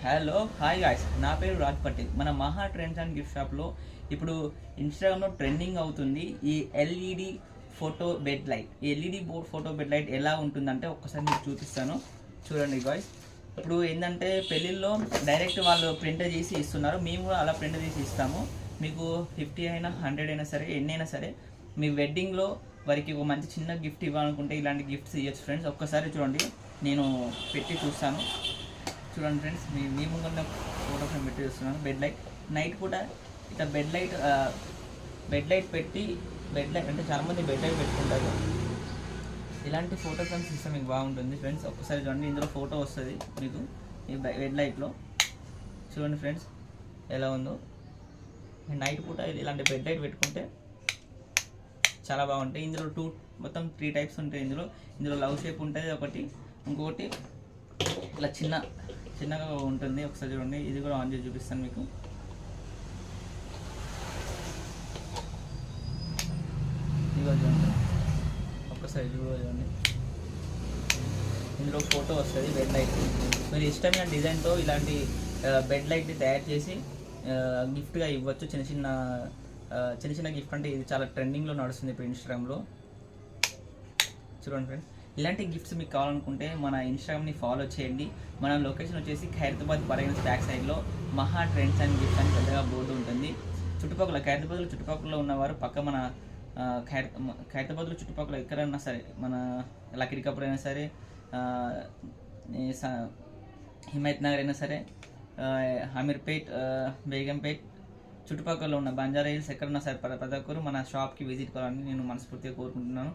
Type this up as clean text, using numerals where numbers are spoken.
Hello hi guys, నా పేరు రాజ్ పటేల్. మన మహా ట్రెండ్స్ అండ్ గిఫ్ట్ షాప్లో ఇప్పుడు ఇన్స్టాగ్రామ్లో ట్రెండింగ్ అవుతుంది ఈ ఎల్ఈడి ఫోటో బెడ్ లైట్. ఈ LED board photo bed light ఎలా ఉంటుందంటే ఒక్కసారి మీకు చూపిస్తాను, చూడండి గాయ్స్. ఇప్పుడు ఏంటంటే పెళ్ళిళ్ళలో డైరెక్ట్ వాళ్ళు ప్రింట్ చేసి ఇస్తున్నారు, మేము కూడా అలా ప్రింట్ చేసి ఇస్తాము. మీకు 50 అయినా 100 అయినా సరే, ఎన్ని అయినా సరే, మీ వెడ్డింగ్లో వారికి ఒక మంచి చిన్న గిఫ్ట్ ఇవ్వాలనుకుంటే ఇలాంటి గిఫ్ట్స్ ఇవ్వచ్చు ఫ్రెండ్స్. ఒక్కసారి చూడండి, నేను పెట్టి చూస్తాను. చూడండి ఫ్రెండ్స్, మీ ముందున్న ఫోటో ఫ్రేమ్ పెట్టి చూస్తున్నాను. బెడ్ లైట్ నైట్ కూడా ఇట్లా బెడ్ లైట్ పెట్టి బెడ్ లైట్ అంటే చాలామంది బెడ్ లైట్ పెట్టుకుంటారు. ఇలాంటి ఫోటో ఫ్రేమ్స్ ఇస్తే మీకు బాగుంటుంది ఫ్రెండ్స్. ఒక్కసారి చూడండి, ఇందులో ఫోటో వస్తుంది మీకు ఈ బెడ్ లైట్లో. చూడండి ఫ్రెండ్స్ ఎలా ఉందో. నైట్ పూట ఇలాంటి బెడ్ లైట్ పెట్టుకుంటే చాలా బాగుంటాయి. ఇందులో మొత్తం 3 టైప్స్ ఉంటాయి. ఇందులో లవ్ షేప్ ఉంటుంది ఒకటి, ఇంకొకటి ఇలా చిన్నగా ఉంటుంది. ఒకసారి చూడండి, ఇది కూడా ఆన్ చేసి చూపిస్తాను మీకు. ఇది చూడండి, ఒక్కసారి చూడండి, ఇందులో ఫోటో వస్తుంది బెడ్ లైట్. మీరు ఇష్టమైన డిజైన్తో ఇలాంటి బెడ్ లైట్ని తయారు చేసి గిఫ్ట్గా ఇవ్వచ్చు. చిన్న చిన్న గిఫ్ట్ అంటే ఇది చాలా ట్రెండింగ్లో నడుస్తుంది ఇప్పుడు ఇన్స్టాగ్రామ్లో. చూడండి ఫ్రెండ్స్, ఇలాంటి గిఫ్ట్స్ మీకు కావాలనుకుంటే మన ఇన్స్టాగ్రామ్ని ఫాలో చేయండి. మన లొకేషన్ వచ్చేసి ఖైరతాబాద్ పరగణ బ్యాక్ సైడ్లో మహా ట్రెండ్స్ అండ్ గిఫ్ట్స్ అని పెద్దగా బోర్డు ఉంటుంది. ఖైరతాబాద్లో చుట్టుపక్కల ఉన్నవారు పక్క మన ఖైరతాబాద్లో చుట్టుపక్కల ఎక్కడైనా సరే, మన లకిడికపూర్ అయినా సరే, హిమాయత్ నగర్ అయినా సరే, అమీర్పేట్, బేగంపేట్ చుట్టుపక్కల ఉన్న బంజారా హిల్స్ ఎక్కడున్నా సరే ప్రతి ఒక్కరు మన షాప్కి విజిట్ కావాలని నేను మనస్ఫూర్తిగా కోరుకుంటున్నాను.